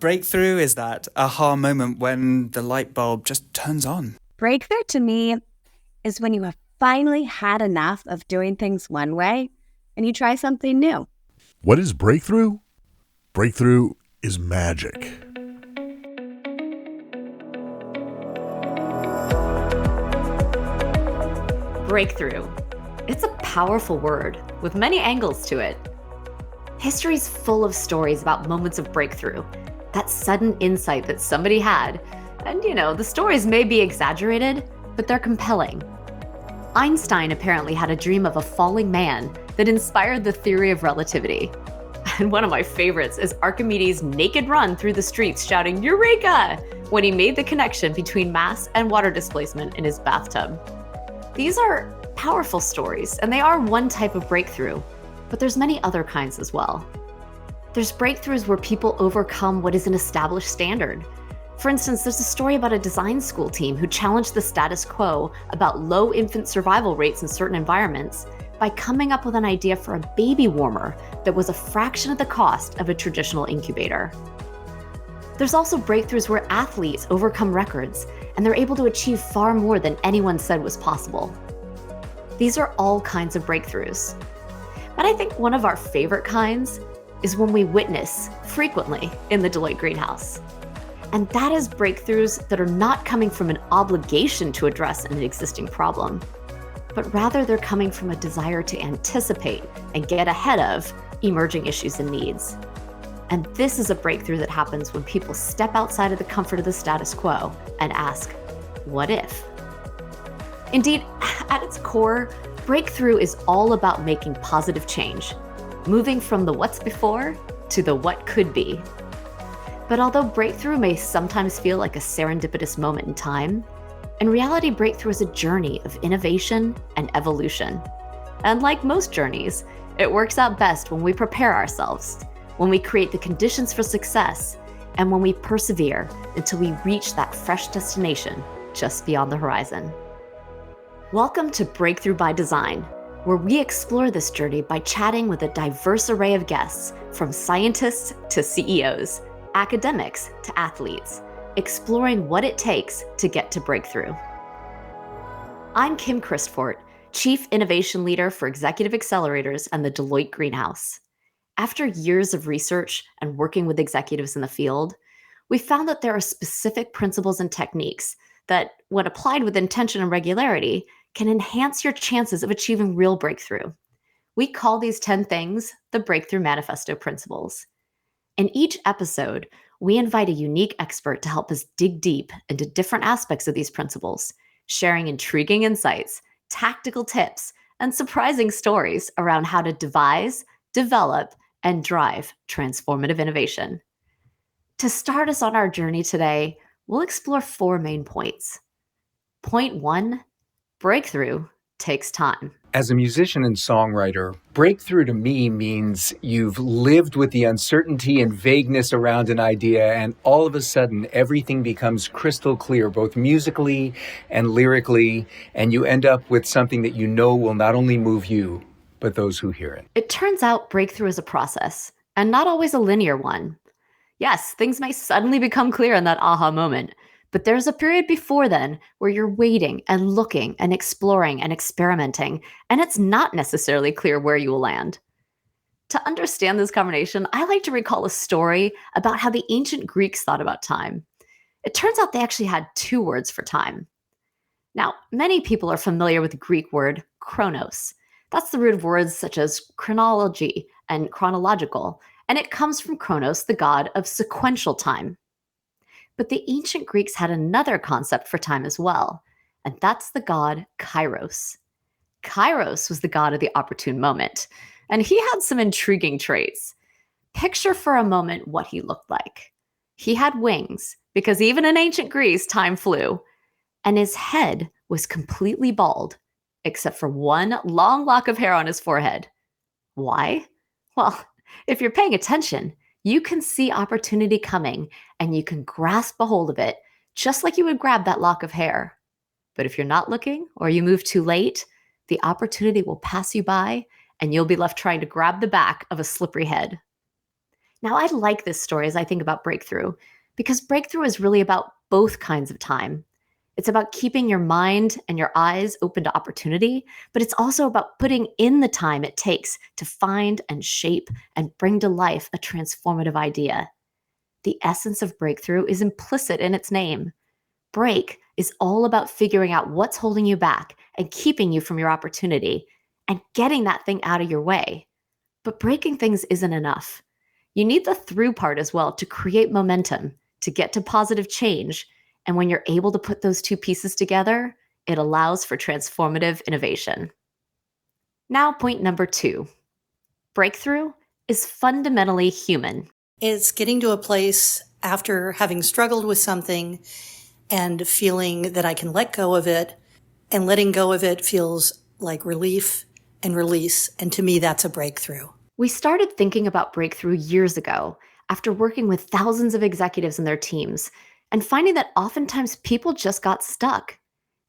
Breakthrough is that aha moment when the light bulb just turns on. Breakthrough to me is when you have finally had enough of doing things one way and you try something new. What is breakthrough? Breakthrough is magic. Breakthrough. It's a powerful word with many angles to it. History's full of stories about moments of breakthrough, that sudden insight that somebody had. And the stories may be exaggerated, but they're compelling. Einstein apparently had a dream of a falling man that inspired the theory of relativity. And one of my favorites is Archimedes' naked run through the streets shouting "Eureka!" when he made the connection between mass and water displacement in his bathtub. These are powerful stories, and they are one type of breakthrough, but there's many other kinds as well. There's breakthroughs where people overcome what is an established standard. For instance, there's a story about a design school team who challenged the status quo about low infant survival rates in certain environments by coming up with an idea for a baby warmer that was a fraction of the cost of a traditional incubator. There's also breakthroughs where athletes overcome records and they're able to achieve far more than anyone said was possible. These are all kinds of breakthroughs. But I think one of our favorite kinds is when we witness frequently in the Deloitte greenhouse. And that is breakthroughs that are not coming from an obligation to address an existing problem, but rather they're coming from a desire to anticipate and get ahead of emerging issues and needs. And this is a breakthrough that happens when people step outside of the comfort of the status quo and ask, what if? Indeed, at its core, breakthrough is all about making positive change, moving from the what's before to the what could be. But although breakthrough may sometimes feel like a serendipitous moment in time, in reality, breakthrough is a journey of innovation and evolution. And like most journeys, it works out best when we prepare ourselves, when we create the conditions for success, and when we persevere until we reach that fresh destination just beyond the horizon. Welcome to Breakthrough by Design, where we explore this journey by chatting with a diverse array of guests, from scientists to CEOs, academics to athletes, exploring what it takes to get to breakthrough. I'm Kim Christfort, Chief Innovation Leader for Executive Accelerators and the Deloitte Greenhouse. After years of research and working with executives in the field, we found that there are specific principles and techniques that, when applied with intention and regularity, can enhance your chances of achieving real breakthrough. We call these 10 things the Breakthrough Manifesto Principles. In each episode, we invite a unique expert to help us dig deep into different aspects of these principles, sharing intriguing insights, tactical tips, and surprising stories around how to devise, develop, and drive transformative innovation. To start us on our journey today, we'll explore 4 main points. Point 1, breakthrough takes time. As a musician and songwriter, breakthrough to me means you've lived with the uncertainty and vagueness around an idea, and all of a sudden everything becomes crystal clear, both musically and lyrically, and you end up with something that you know will not only move you, but those who hear it. It turns out breakthrough is a process, and not always a linear one. Yes, things may suddenly become clear in that aha moment, but there's a period before then where you're waiting and looking and exploring and experimenting, and it's not necessarily clear where you will land. To understand this combination, I like to recall a story about how the ancient Greeks thought about time. It turns out they actually had 2 words for time. Now, many people are familiar with the Greek word chronos. That's the root of words such as chronology and chronological, and it comes from Chronos, the god of sequential time. But the ancient Greeks had another concept for time as well, and that's the god Kairos. Kairos was the god of the opportune moment, and he had some intriguing traits. Picture for a moment what he looked like. He had wings, because even in ancient Greece, time flew, and his head was completely bald, except for one long lock of hair on his forehead. Why? Well, if you're paying attention, you can see opportunity coming and you can grasp a hold of it, just like you would grab that lock of hair. But if you're not looking or you move too late, the opportunity will pass you by and you'll be left trying to grab the back of a slippery head. Now, I like this story as I think about breakthrough, because breakthrough is really about both kinds of time. It's about keeping your mind and your eyes open to opportunity, but it's also about putting in the time it takes to find and shape and bring to life a transformative idea. The essence of breakthrough is implicit in its name. Break is all about figuring out what's holding you back and keeping you from your opportunity and getting that thing out of your way. But breaking things isn't enough. You need the through part as well to create momentum, to get to positive change. And when you're able to put those two pieces together, it allows for transformative innovation. Now, point number 2. Breakthrough is fundamentally human. It's getting to a place after having struggled with something and feeling that I can let go of it, and letting go of it feels like relief and release. And to me, that's a breakthrough. We started thinking about breakthrough years ago after working with thousands of executives and their teams and finding that oftentimes people just got stuck.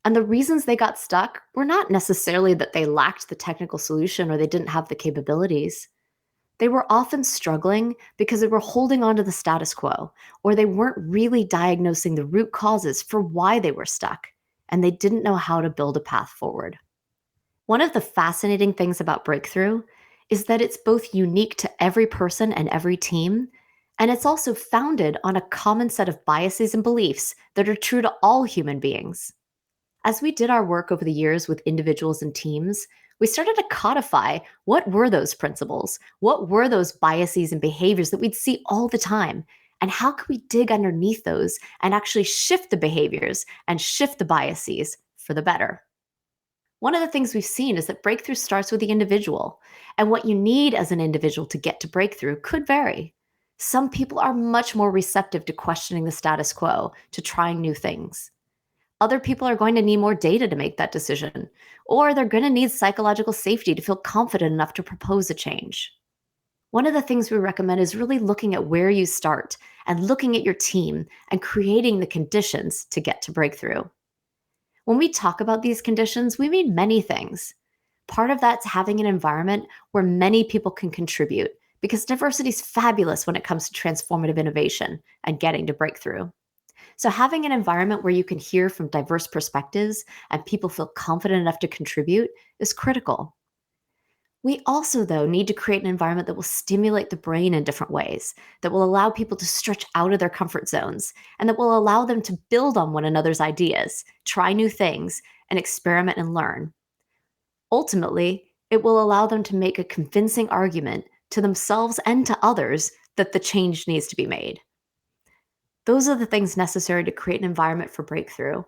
And the reasons they got stuck were not necessarily that they lacked the technical solution or they didn't have the capabilities. They were often struggling because they were holding on to the status quo, or they weren't really diagnosing the root causes for why they were stuck, and they didn't know how to build a path forward. One of the fascinating things about breakthrough is that it's both unique to every person and every team, and it's also founded on a common set of biases and beliefs that are true to all human beings. As we did our work over the years with individuals and teams, we started to codify what were those principles, what were those biases and behaviors that we'd see all the time, and how could we dig underneath those and actually shift the behaviors and shift the biases for the better. One of the things we've seen is that breakthrough starts with the individual, and what you need as an individual to get to breakthrough could vary. Some people are much more receptive to questioning the status quo, to trying new things. Other people are going to need more data to make that decision, or they're going to need psychological safety to feel confident enough to propose a change. One of the things we recommend is really looking at where you start and looking at your team and creating the conditions to get to breakthrough. When we talk about these conditions, we mean many things. Part of that's having an environment where many people can contribute, because diversity is fabulous when it comes to transformative innovation and getting to breakthrough. So having an environment where you can hear from diverse perspectives and people feel confident enough to contribute is critical. We also, though, need to create an environment that will stimulate the brain in different ways, that will allow people to stretch out of their comfort zones, and that will allow them to build on one another's ideas, try new things, and experiment and learn. Ultimately, it will allow them to make a convincing argument to themselves and to others that the change needs to be made. Those are the things necessary to create an environment for breakthrough,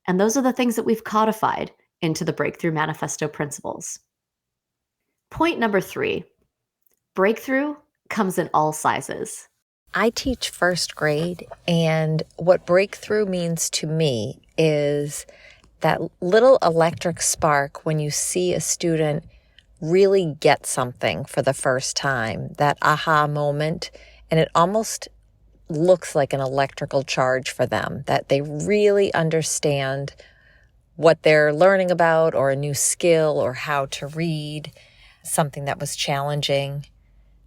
and those are the things that we've codified into the Breakthrough Manifesto principles. Point number 3, breakthrough comes in all sizes. I teach first grade, and what breakthrough means to me is that little electric spark when you see a student really get something for the first time, that aha moment, and it almost looks like an electrical charge for them, that they really understand what they're learning about, or a new skill, or how to read something that was challenging.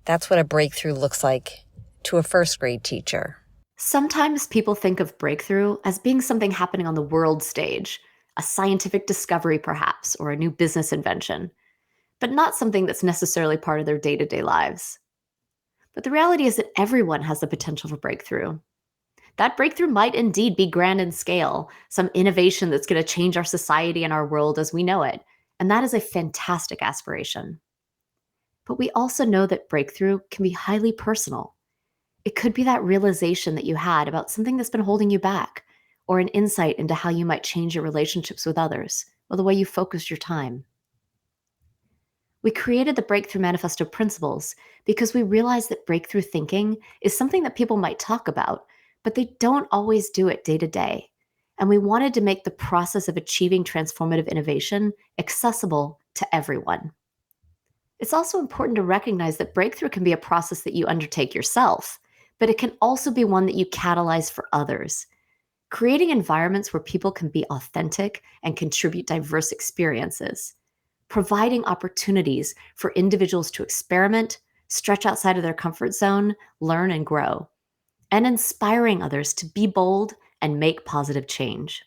That's what a breakthrough looks like to a first grade teacher. Sometimes people think of breakthrough as being something happening on the world stage, a scientific discovery perhaps, or a new business invention, but not something that's necessarily part of their day-to-day lives. But the reality is that everyone has the potential for breakthrough. That breakthrough might indeed be grand in scale, some innovation that's going to change our society and our world as we know it, and that is a fantastic aspiration. But we also know that breakthrough can be highly personal. It could be that realization that you had about something that's been holding you back, or an insight into how you might change your relationships with others, or the way you focus your time. We created the Breakthrough Manifesto principles because we realized that breakthrough thinking is something that people might talk about, but they don't always do it day to day. And we wanted to make the process of achieving transformative innovation accessible to everyone. It's also important to recognize that breakthrough can be a process that you undertake yourself, but it can also be one that you catalyze for others. Creating environments where people can be authentic and contribute diverse experiences. Providing opportunities for individuals to experiment, stretch outside of their comfort zone, learn and grow, and inspiring others to be bold and make positive change.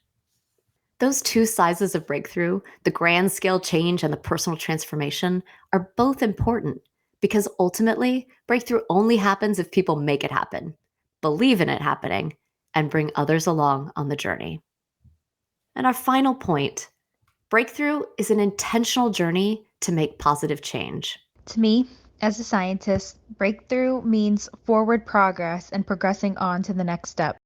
Those two sizes of breakthrough, the grand scale change and the personal transformation, are both important because ultimately, breakthrough only happens if people make it happen, believe in it happening, and bring others along on the journey. And our final point, breakthrough is an intentional journey to make positive change. To me, as a scientist, breakthrough means forward progress and progressing on to the next step.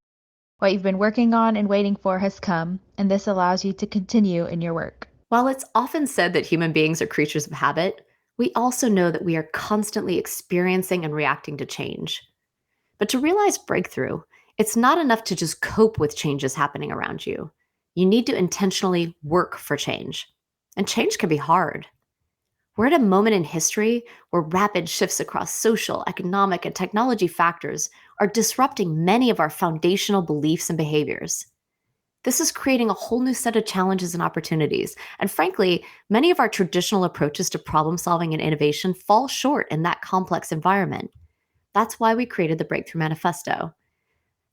What you've been working on and waiting for has come, and this allows you to continue in your work. While it's often said that human beings are creatures of habit, we also know that we are constantly experiencing and reacting to change. But to realize breakthrough, it's not enough to just cope with changes happening around you. You need to intentionally work for change. And change can be hard. We're at a moment in history where rapid shifts across social, economic, and technology factors are disrupting many of our foundational beliefs and behaviors. This is creating a whole new set of challenges and opportunities. And frankly, many of our traditional approaches to problem solving and innovation fall short in that complex environment. That's why we created the Breakthrough Manifesto.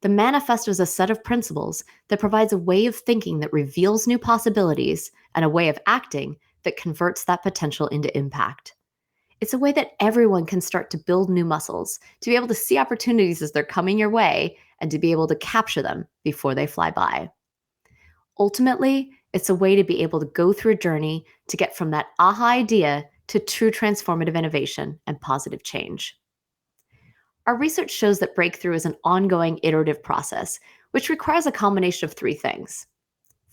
The manifesto is a set of principles that provides a way of thinking that reveals new possibilities and a way of acting that converts that potential into impact. It's a way that everyone can start to build new muscles, to be able to see opportunities as they're coming your way, and to be able to capture them before they fly by. Ultimately, it's a way to be able to go through a journey to get from that aha idea to true transformative innovation and positive change. Our research shows that breakthrough is an ongoing iterative process, which requires a combination of three things.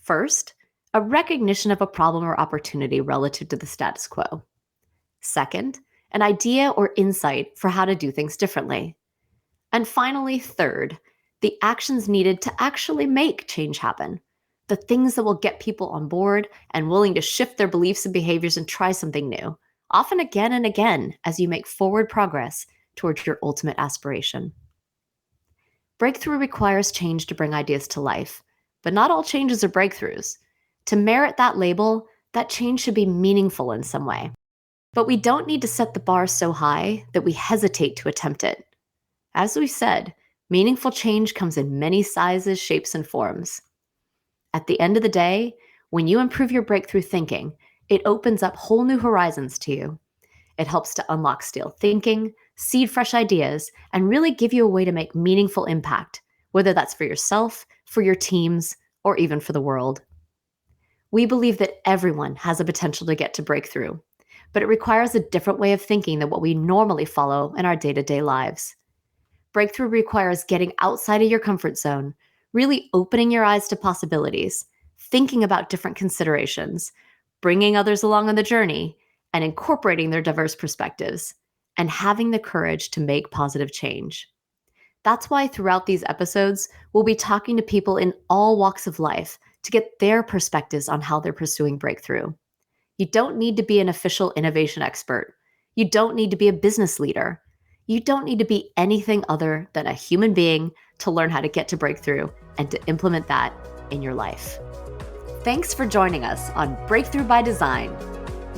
First, a recognition of a problem or opportunity relative to the status quo. Second, an idea or insight for how to do things differently. And finally, third, the actions needed to actually make change happen. The things that will get people on board and willing to shift their beliefs and behaviors and try something new, often again and again as you make forward progress towards your ultimate aspiration. Breakthrough requires change to bring ideas to life, but not all changes are breakthroughs. To merit that label, that change should be meaningful in some way. But we don't need to set the bar so high that we hesitate to attempt it. As we said, meaningful change comes in many sizes, shapes, and forms. At the end of the day, when you improve your breakthrough thinking, it opens up whole new horizons to you. It helps to unlock stale thinking, seed fresh ideas, and really give you a way to make meaningful impact, whether that's for yourself, for your teams, or even for the world. We believe that everyone has a potential to get to breakthrough, but it requires a different way of thinking than what we normally follow in our day-to-day lives. Breakthrough requires getting outside of your comfort zone, really opening your eyes to possibilities, thinking about different considerations, bringing others along on the journey, and incorporating their diverse perspectives, and having the courage to make positive change. That's why throughout these episodes, we'll be talking to people in all walks of life to get their perspectives on how they're pursuing breakthrough. You don't need to be an official innovation expert. You don't need to be a business leader. You don't need to be anything other than a human being to learn how to get to breakthrough and to implement that in your life. Thanks for joining us on Breakthrough by Design.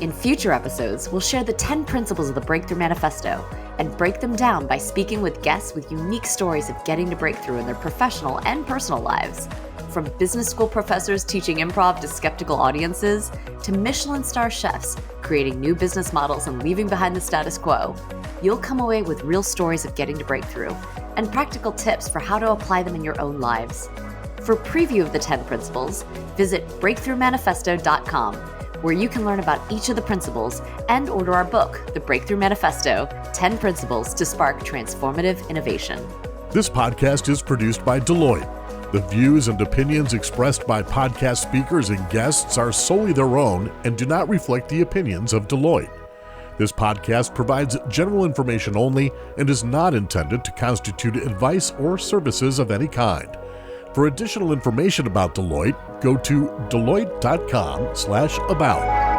In future episodes, we'll share the 10 principles of the Breakthrough Manifesto and break them down by speaking with guests with unique stories of getting to breakthrough in their professional and personal lives. From business school professors teaching improv to skeptical audiences, to Michelin star chefs creating new business models and leaving behind the status quo, you'll come away with real stories of getting to breakthrough and practical tips for how to apply them in your own lives. For a preview of the 10 principles, visit breakthroughmanifesto.com, where you can learn about each of the principles and order our book, The Breakthrough Manifesto, 10 Principles to Spark Transformative Innovation. This podcast is produced by Deloitte. The views and opinions expressed by podcast speakers and guests are solely their own and do not reflect the opinions of Deloitte. This podcast provides general information only and is not intended to constitute advice or services of any kind. For additional information about Deloitte, go to deloitte.com/about.